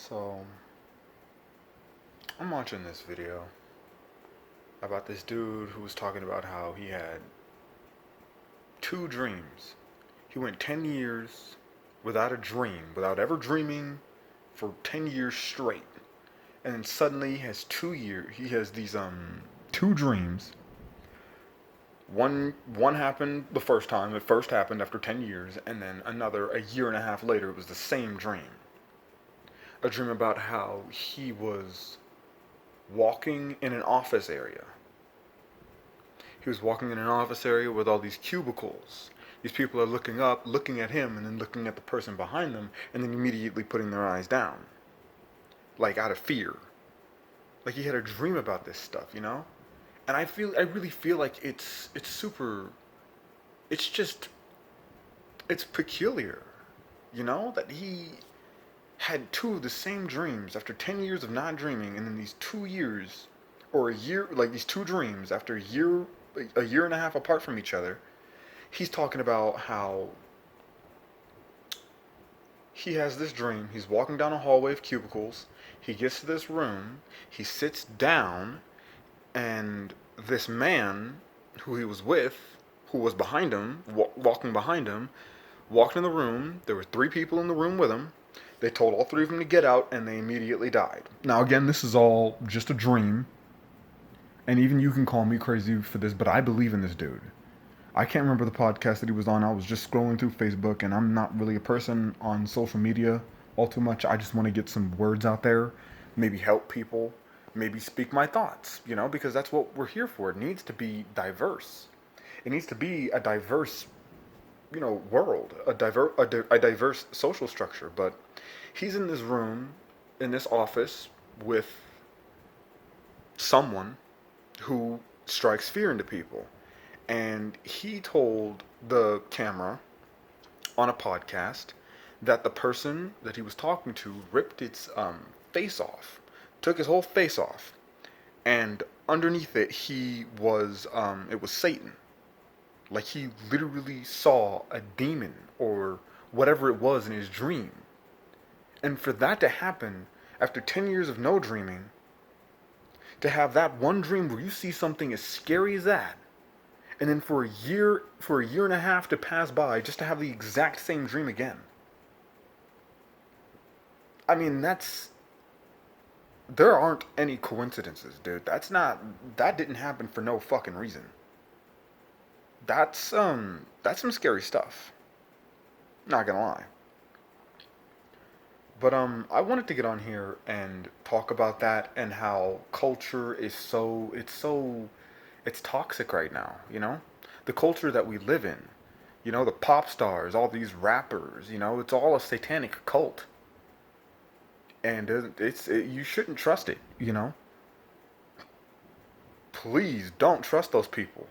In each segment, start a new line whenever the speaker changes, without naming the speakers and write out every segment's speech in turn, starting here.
So, I'm watching this video about this dude who was talking about how he had two dreams. He went 10 years without a dream, without ever dreaming for 10 years straight. And then suddenly he has these two dreams. One happened the first time. It first happened after 10 years, and then another a year and a half later. It was the same dream. A dream about how he was walking in an office area. He was walking in an office area with all these cubicles. These people are looking up, looking at him, and then looking at the person behind them, and then immediately putting their eyes down. Like out of fear. Like he had a dream about this stuff, you know? And I really feel like it's super, it's just, it's peculiar, you know? That he had two of the same dreams after 10 years of not dreaming, and then these 2 years, or a year, like these two dreams after a year and a half apart from each other, he's talking about how he has this dream. He's walking down a hallway of cubicles. He gets to this room. He sits down, and this man who he was with, who was behind him, walking behind him, walked in the room. There were three people in the room with him. They told all three of them to get out, and they immediately died. Now, again, this is all just a dream. And even you can call me crazy for this, but I believe in this dude. I can't remember the podcast that he was on. I was just scrolling through Facebook, and I'm not really a person on social media all too much. I just want to get some words out there, maybe help people, maybe speak my thoughts, you know, because that's what we're here for. It needs to be diverse. It needs to be a diverse, you know, world, a diverse social structure. But he's in this room, in this office, with someone who strikes fear into people. And he told the camera on a podcast that the person that he was talking to ripped its face off, took his whole face off, and underneath it it was Satan. Like he literally saw a demon or whatever it was in his dream. And for that to happen after 10 years of no dreaming, to have that one dream where you see something as scary as that, and then for a year and a half to pass by just to have the exact same dream again. I mean, there aren't any coincidences, dude. That didn't happen for no fucking reason. That's some scary stuff. Not gonna lie. But I wanted to get on here and talk about that and how culture is it's toxic right now, you know? The culture that we live in, you know, the pop stars, all these rappers, you know, it's all a satanic cult. And you shouldn't trust it, you know? Please don't trust those people.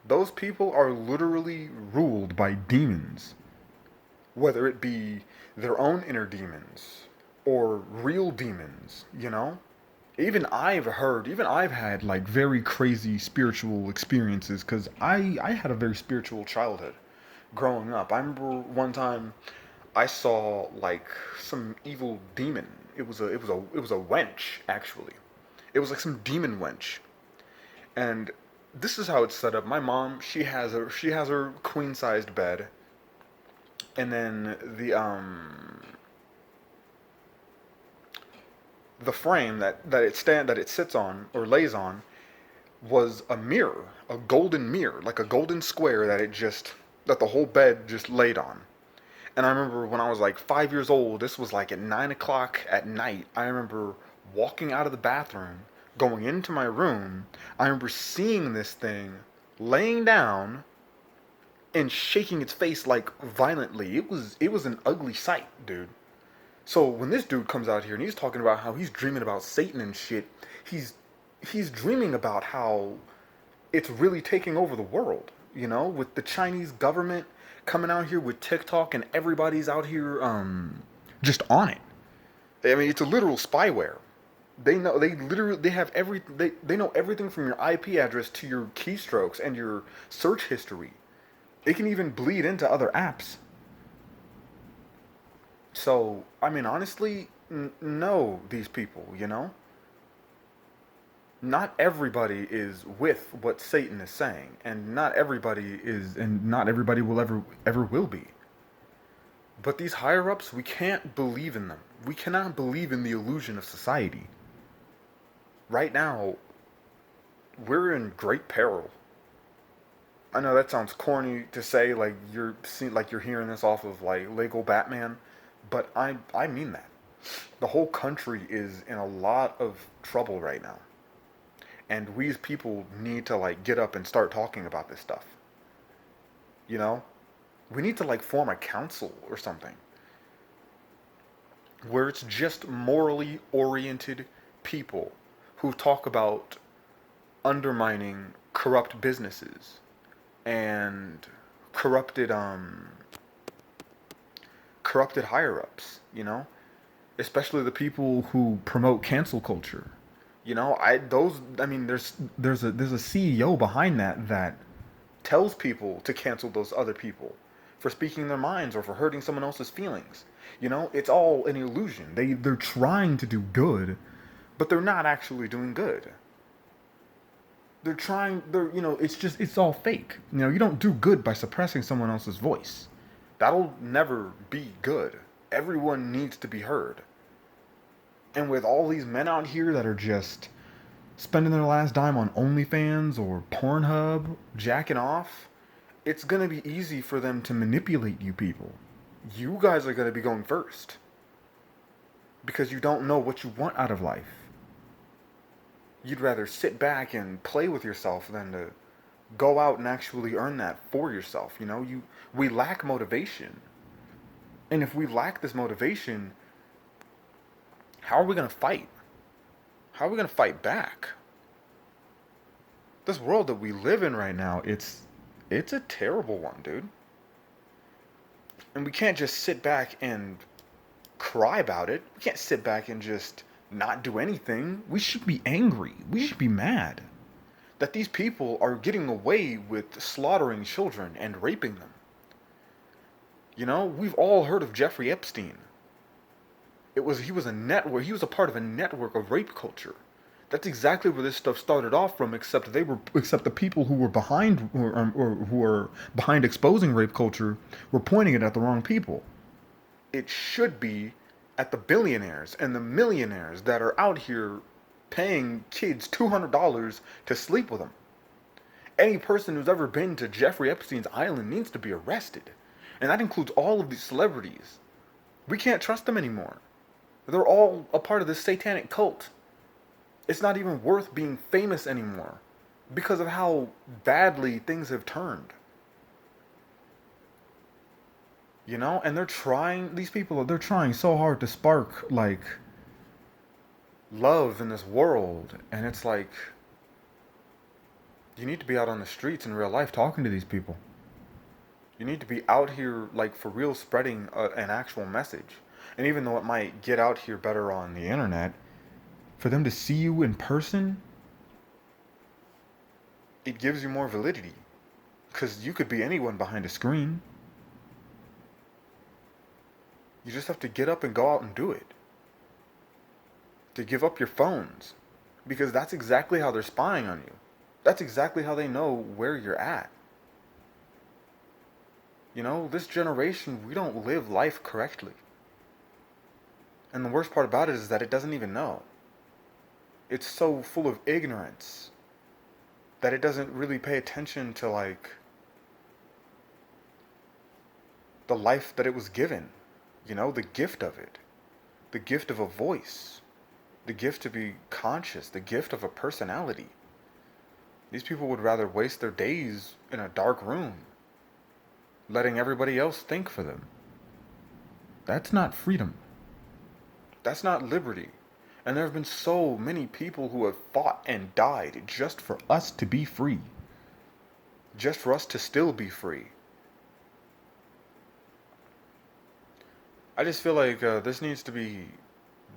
Those people are literally ruled by demons. Whether it be their own inner demons or real demons, you know? Even I've had like very crazy spiritual experiences because I had a very spiritual childhood growing up. I remember one time I saw like some evil demon. It was a wench actually. It was like some demon wench. And this is how it's set up. My mom, she has her queen sized bed, and then the frame that it sits on or lays on was a mirror, a golden mirror, like a golden square that the whole bed just laid on. And I remember when I was like 5 years old, this was like at 9 o'clock at night. I remember walking out of the bathroom, going into my room. I remember seeing this thing laying down and shaking its face like violently. It was an ugly sight, dude. So when this dude comes out here and he's talking about how he's dreaming about Satan and shit, he's dreaming about how it's really taking over the world, you know, with the Chinese government coming out here with TikTok and everybody's out here just on it. I mean, it's a literal spyware. They know everything from your IP address to your keystrokes and your search history. It can even bleed into other apps. So, I mean, honestly, know these people, you know? Not everybody is with what Satan is saying, and not everybody will ever will be. But these higher ups, we can't believe in them. We cannot believe in the illusion of society. Right now, we're in great peril. I know that sounds corny to say, like you're hearing this off of like Lego Batman, but I mean that. The whole country is in a lot of trouble right now. And we as people need to like get up and start talking about this stuff. You know? We need to like form a council or something where it's just morally oriented people who talk about undermining corrupt businesses and corrupted corrupted higher ups, you know? Especially the people who promote cancel culture. You know, there's a CEO behind that tells people to cancel those other people for speaking their minds or for hurting someone else's feelings. You know, it's all an illusion. They're trying to do good, but they're not actually doing good. It's all fake. You know, you don't do good by suppressing someone else's voice. That'll never be good. Everyone needs to be heard. And with all these men out here that are just spending their last dime on OnlyFans or Pornhub, jacking off, it's going to be easy for them to manipulate you people. You guys are going to be going first. Because you don't know what you want out of life. You'd rather sit back and play with yourself than to go out and actually earn that for yourself. You know, we lack motivation. And if we lack this motivation, how are we going to fight? How are we going to fight back? This world that we live in right now, it's a terrible one, dude. And we can't just sit back and cry about it. We can't sit back and just not do anything. We should be angry. We should be mad that these people are getting away with slaughtering children and raping them. You know, we've all heard of Jeffrey Epstein. He was a part of a network of rape culture. That's exactly where this stuff started off from, except the people who were behind or who were behind exposing rape culture were pointing it at the wrong people. It should be at the billionaires and the millionaires that are out here paying kids $200 to sleep with them. Any person who's ever been to Jeffrey Epstein's island needs to be arrested. And that includes all of these celebrities. We can't trust them anymore. They're all a part of this satanic cult. It's not even worth being famous anymore because of how badly things have turned. You know, and they're trying so hard to spark like love in this world, and it's like you need to be out on the streets in real life talking to these people. You need to be out here like for real spreading an actual message. And even though it might get out here better on the internet, for them to see you in person, it gives you more validity. Because you could be anyone behind a screen. You just have to get up and go out and do it. To give up your phones. Because that's exactly how they're spying on you. That's exactly how they know where you're at. You know, this generation, we don't live life correctly. And the worst part about it is that it doesn't even know. It's so full of ignorance that it doesn't really pay attention to like the life that it was given. You know, the gift of it. The gift of a voice. The gift to be conscious. The gift of a personality. These people would rather waste their days in a dark room, letting everybody else think for them. That's not freedom. That's not liberty. And there have been so many people who have fought and died just for us to be free. Just for us to still be free. I just feel like this needs to be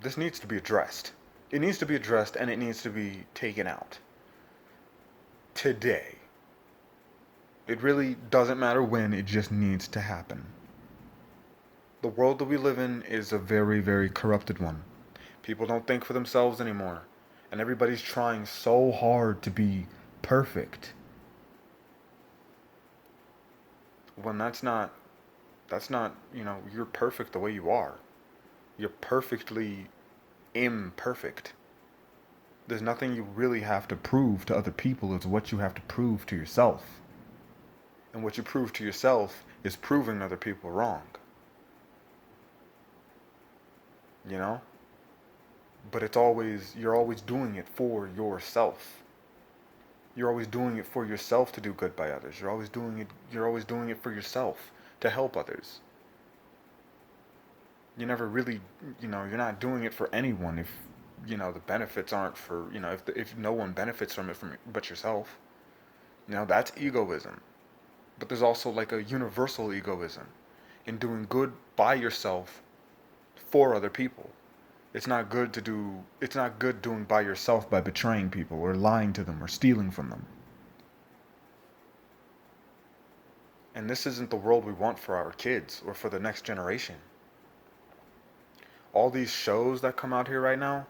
addressed. It needs to be addressed, and it needs to be taken out. Today. It really doesn't matter when, it just needs to happen. The world that we live in is a very, very corrupted one. People don't think for themselves anymore. And everybody's trying so hard to be perfect. When that's not, you're perfect the way you are. You're perfectly imperfect. There's nothing you really have to prove to other people. It's what you have to prove to yourself. And what you prove to yourself is proving other people wrong. You know? But you're always doing it for yourself. You're always doing it for yourself to do good by others. You're always doing it for yourself to help others. You never really, you're not doing it for anyone if, the benefits aren't for, if no one benefits from it but yourself. That's egoism. But there's also like a universal egoism in doing good by yourself for other people. It's not good doing by yourself by betraying people or lying to them or stealing from them. And this isn't the world we want for our kids or for the next generation. All these shows that come out here right now,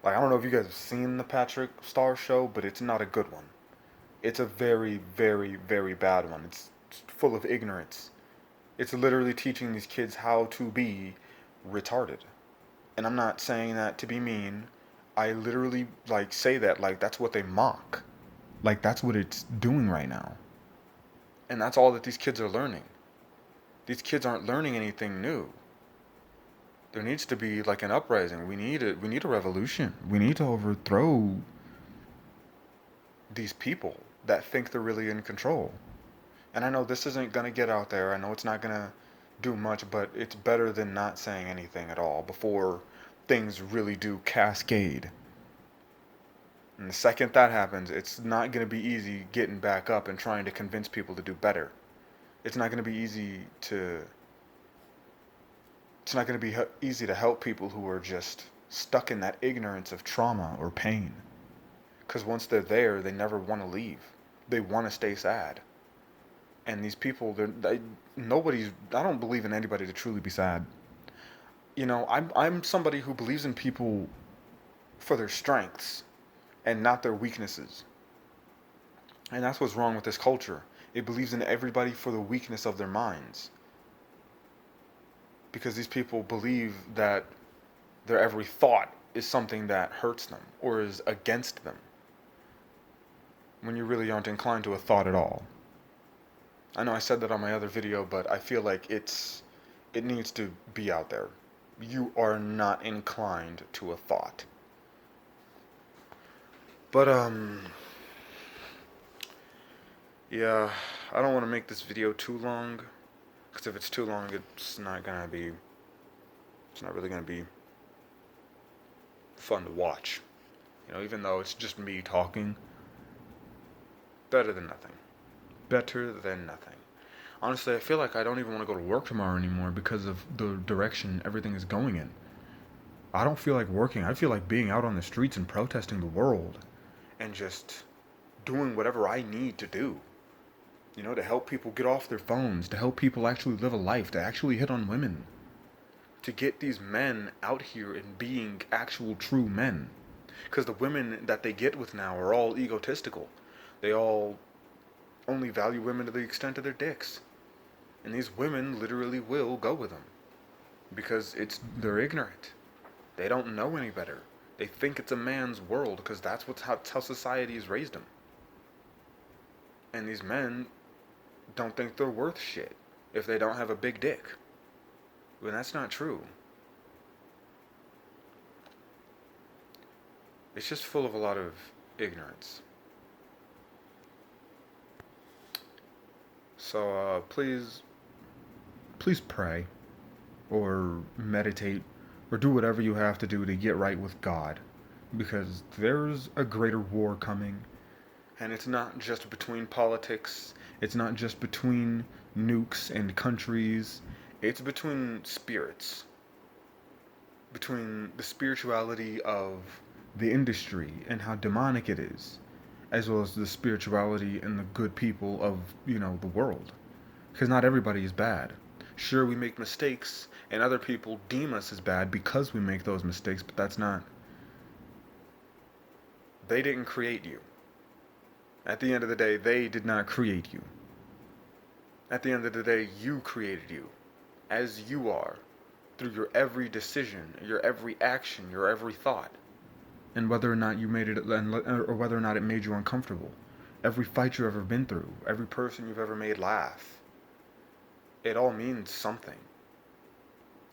like, I don't know if you guys have seen the Patrick Star show, but it's not a good one. It's a very, very, very bad one. It's full of ignorance. It's literally teaching these kids how to be retarded. And I'm not saying that to be mean. I literally, say that that's what they mock. That's what it's doing right now. And that's all that these kids are learning. These kids aren't learning anything new. There needs to be an uprising. We need a revolution. We need to overthrow these people that think they're really in control. And I know this isn't going to get out there. I know it's not going to do much, but it's better than not saying anything at all before things really do cascade. And the second that happens, it's not going to be easy getting back up and trying to convince people to do better. It's not going to be easy to help people who are just stuck in that ignorance of trauma or pain. Because once they're there, they never want to leave. They want to stay sad. And these people, I don't believe in anybody to truly be sad. I'm somebody who believes in people for their strengths and not their weaknesses. And that's what's wrong with this culture. It believes in everybody for the weakness of their minds. Because these people believe that their every thought is something that hurts them or is against them, when you really aren't inclined to a thought at all. I know I said that on my other video, but I feel like it needs to be out there. You are not inclined to a thought. But yeah, I don't want to make this video too long, because if it's too long, it's not really gonna be fun to watch. Even though it's just me talking. Better than nothing. Better than nothing. Honestly, I feel like I don't even want to go to work tomorrow anymore because of the direction everything is going in. I don't feel like working. I feel like being out on the streets and protesting the world and just doing whatever I need to do. To help people get off their phones, to help people actually live a life, to actually hit on women. To get these men out here and being actual true men. Because the women that they get with now are all egotistical. They all only value women to the extent of their dicks. And these women literally will go with them. Because they're ignorant. They don't know any better. They think it's a man's world because that's how society has raised them. And these men don't think they're worth shit if they don't have a big dick. When that's not true. It's just full of a lot of ignorance. So please pray or meditate or do whatever you have to do to get right with God, because there's a greater war coming, and it's not just between politics, it's not just between nukes and countries, it's between spirits, between the spirituality of the industry and how demonic it is, as well as the spirituality and the good people of, the world. Because not everybody is bad. Sure, we make mistakes, and other people deem us as bad because we make those mistakes, but that's not. They didn't create you. At the end of the day, they did not create you. At the end of the day, you created you. As you are. Through your every decision, your every action, your every thought. And whether or not you made it, or whether or not it made you uncomfortable. Every fight you've ever been through. Every person you've ever made laugh. It all means something.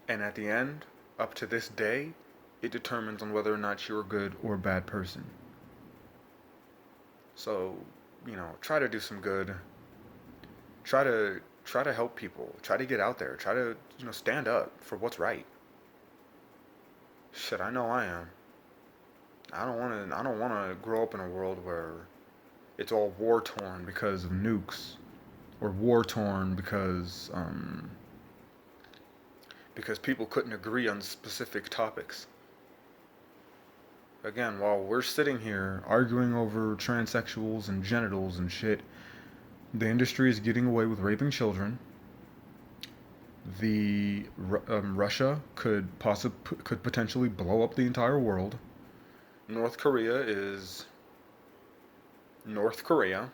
And at the end, up to this day, it determines on whether or not you're a good or a bad person. So, try to do some good. Try to help people. Try to get out there. Try to, stand up for what's right. Shit, I know I am. I don't want to grow up in a world where it's all war torn because of nukes, or war torn because people couldn't agree on specific topics. Again, while we're sitting here arguing over transsexuals and genitals and shit, the industry is getting away with raping children. Russia could potentially blow up the entire world. North Korea is North Korea,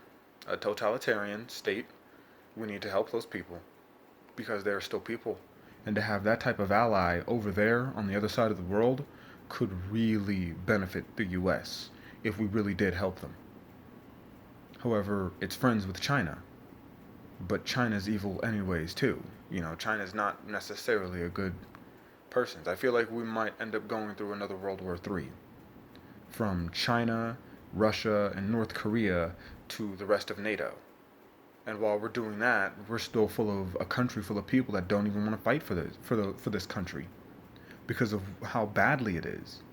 a totalitarian state. We need to help those people because they're still people. And to have that type of ally over there on the other side of the world could really benefit the US if we really did help them. However, it's friends with China. But China's evil anyways too. China's not necessarily a good person. I feel like we might end up going through another World War III. From China, Russia, and North Korea to the rest of NATO. And while we're doing that, we're still full of a country full of people that don't even want to fight for this country because of how badly it is.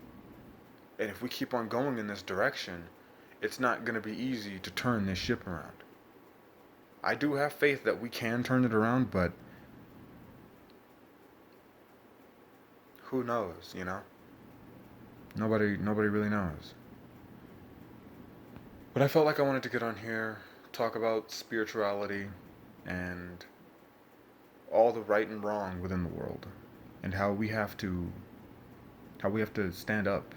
And if we keep on going in this direction, it's not going to be easy to turn this ship around. I do have faith that we can turn it around, but who knows, Nobody really knows. But I felt like I wanted to get on here, talk about spirituality and all the right and wrong within the world, and how we have to stand up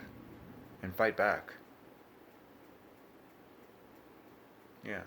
and fight back. Yeah.